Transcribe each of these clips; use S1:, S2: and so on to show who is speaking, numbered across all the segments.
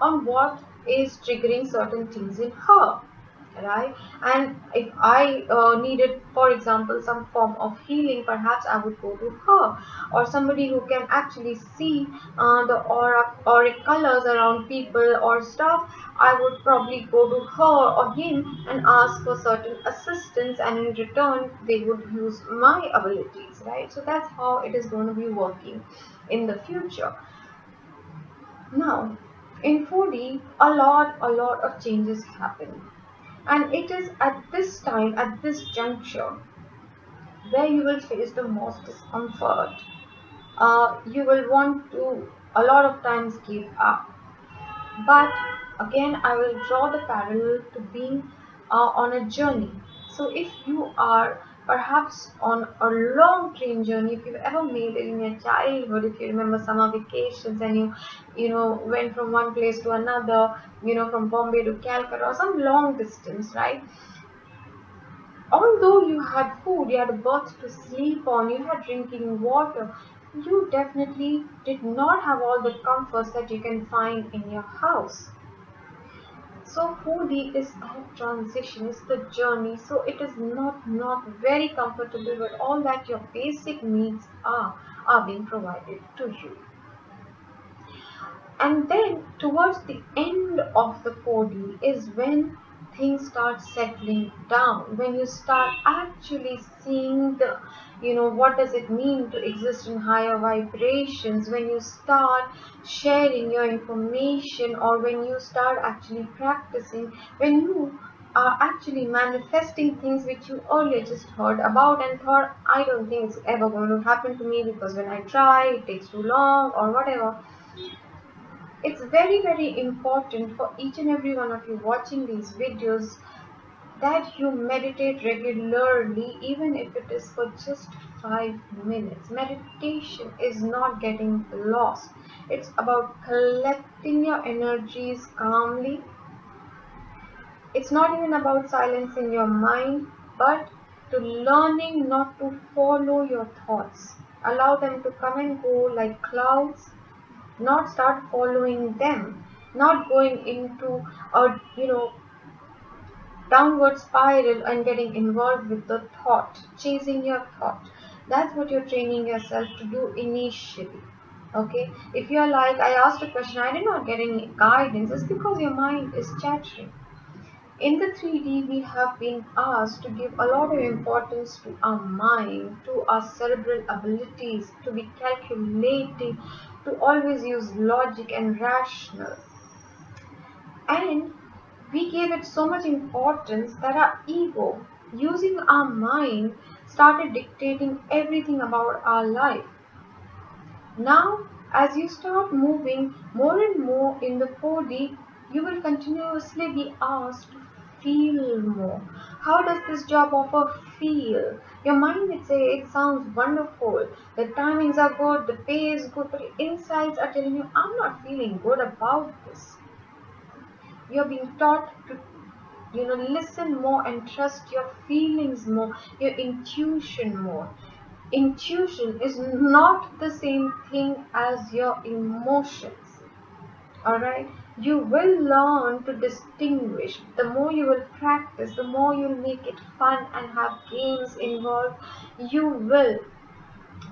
S1: on what is triggering certain things in her, right? And if I needed, for example, some form of healing, perhaps I would go to her, or somebody who can actually see the auric colors around people or stuff. I would probably go to her or him and ask for certain assistance, and in return they would use my abilities, right? So that's how it is going to be working in the future. Now, in 4D, a lot of changes happen, and it is at this time, at this juncture, where you will face the most discomfort. You will want to a lot of times give up. But again, I will draw the parallel to being on a journey. So if you are perhaps on a long train journey, if you've ever made it in your childhood, if you remember summer vacations and you went from one place to another, from Bombay to Calcutta or some long distance, right? Although you had food, you had a berth to sleep on, you had drinking water, you definitely did not have all the comforts that you can find in your house. So 4D is a transition, it's the journey. So it is not very comfortable, but all that your basic needs are being provided to you. And then towards the end of the 4D is when things start settling down, when you start actually seeing what does it mean to exist in higher vibrations, when you start sharing your information, or when you start actually practicing, when you are actually manifesting things which you earlier just heard about and thought, I don't think it's ever going to happen to me because when I try, it takes too long or whatever. It's very important for each and every one of you watching these videos that you meditate regularly, even if it is for just 5 minutes. Meditation is not getting lost. It's about collecting your energies calmly. It's not even about silencing your mind, but to learning not to follow your thoughts. Allow them to come and go like clouds, not start following them, not going into a downward spiral and getting involved with the thought, chasing your thought. That's what you're training yourself to do initially. Okay, if you're like, I asked a question, I did not get any guidance, it's because your mind is chattering. In the 3D, we have been asked to give a lot of importance to our mind, to our cerebral abilities, to be calculating, to always use logic and rational. And we gave it so much importance that our ego, using our mind, started dictating everything about our life. Now, as you start moving more and more in the 4D, you will continuously be asked to feel more. How does this job offer feel? Your mind would say it sounds wonderful, the timings are good, the pay is good, but your insides are telling you, I'm not feeling good about this. You're being taught to listen more and trust your feelings more, your intuition more. Intuition is not the same thing as your emotions. All right, you will learn to distinguish. The more you will practice, the more you'll make it fun and have games involved, you will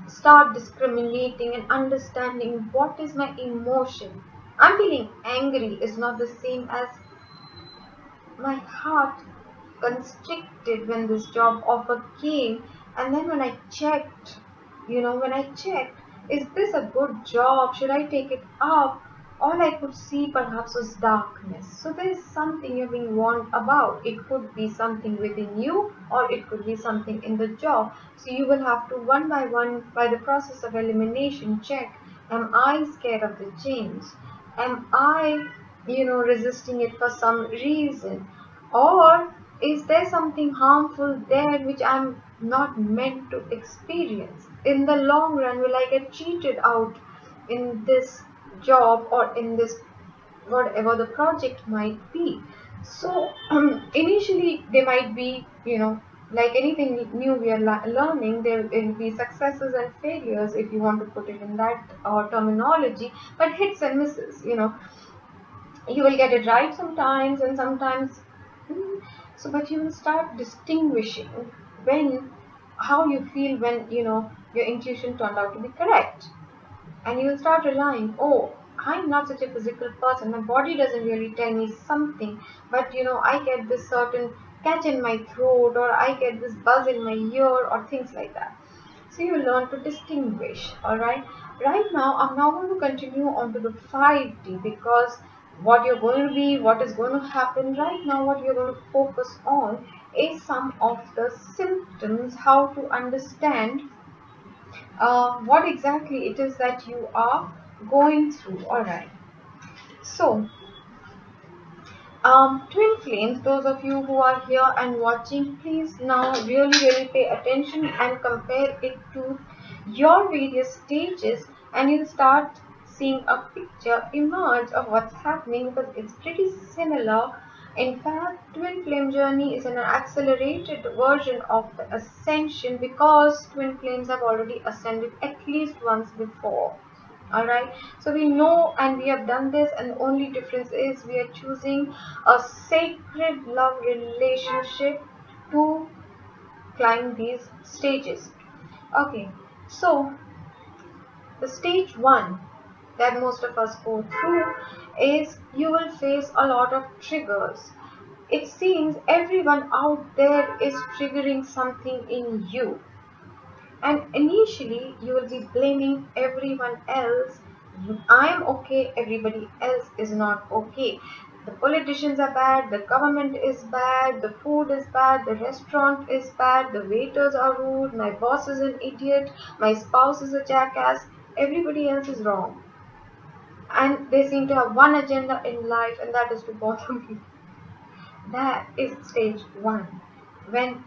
S1: start discriminating and understanding what is my emotion. I'm feeling angry is not the same as my heart constricted when this job offer came. And then when I checked, is this a good job, should I take it up, all I could see perhaps was darkness. So there is something you're being warned about. It could be something within you, or it could be something in the job. So you will have to one by one, by the process of elimination, check, am I scared of the change, am I resisting it for some reason, or is there something harmful there which I'm not meant to experience? In the long run, will I get cheated out in this job or in this whatever the project might be? So initially there might be, like anything new we are learning, there will be successes and failures, if you want to put it in that terminology, but hits and misses. You will get it right sometimes, and sometimes so, but you will start distinguishing when how you feel when your intuition turned out to be correct. And you will start relying, oh, I'm not such a physical person, my body doesn't really tell me something, but I get this certain catch in my throat, or I get this buzz in my ear, or things like that. So you learn to distinguish. All right. Right now, I'm now going to continue on to the 5D, because what you're going to be, what is going to happen right now, what you're going to focus on is some of the symptoms, how to understand what exactly it is that you are going through. All right. So, twin flames, those of you who are here and watching, please now really, really pay attention and compare it to your various stages, and you'll start seeing a picture emerge of what's happening, because it's pretty similar. In fact, twin flame journey is an accelerated version of the ascension, because twin flames have already ascended at least once before. All right, so we know and we have done this, and the only difference is we are choosing a sacred love relationship to climb these stages. Okay, so the stage one that most of us go through is you will face a lot of triggers. It seems everyone out there is triggering something in you, and initially, you will be blaming everyone else. I'm okay, everybody else is not okay. The politicians are bad, the government is bad, the food is bad, the restaurant is bad, the waiters are rude, my boss is an idiot, my spouse is a jackass. Everybody else is wrong. And they seem to have one agenda in life, and that is to bother me. That is stage one. When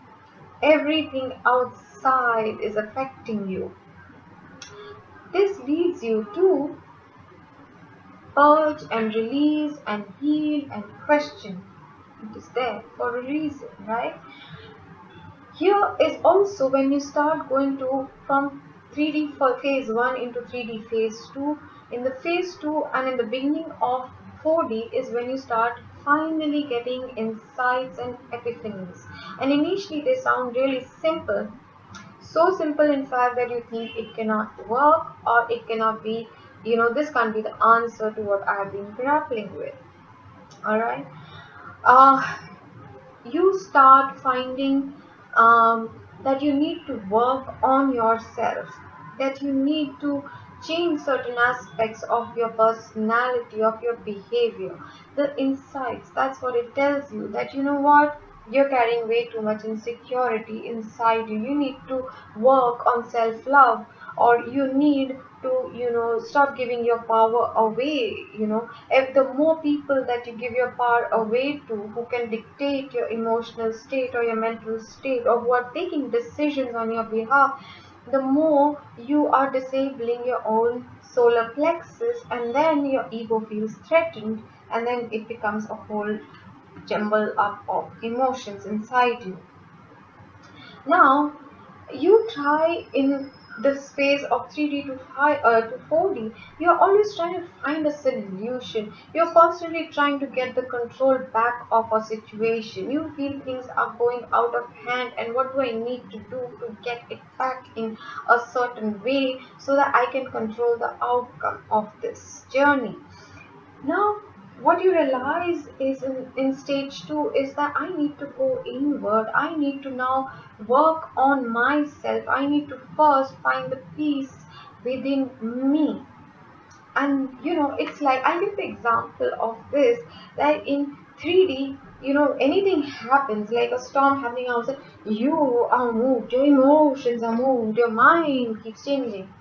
S1: everything outside is affecting you. This leads you to purge and release and heal and question. It is there for a reason, right? Here is also when you start going to from 3D for phase 1 into 3D phase 2. In the phase 2 and in the beginning of 4D is when you start finally getting insights and epiphanies. And initially they sound really simple, so simple in fact that you think it cannot work, or it cannot be, this can't be the answer to what I have been grappling with. All right. uh, you start finding that you need to work on yourself, that you need to change certain aspects of your personality, of your behavior. The insights, that's what it tells you, that what, you're carrying way too much insecurity inside you. You need to work on self love, or you need to stop giving your power away. If the more people that you give your power away to, who can dictate your emotional state or your mental state, or who are taking decisions on your behalf, the more you are disabling your own solar plexus, and then your ego feels threatened, and then it becomes a whole jumble up of emotions inside you. Now, you try in this phase of 3D to 4D, you're always trying to find a solution. You're constantly trying to get the control back of a situation. You feel things are going out of hand, and what do I need to do to get it back in a certain way so that I can control the outcome of this journey? Now, what you realize is in stage two is that I need to go inward. I need to now work on myself. I need to first find the peace within me. And it's like, I give the example of this, that in 3D, anything happens, like a storm happening outside, you are moved, your emotions are moved, your mind keeps changing.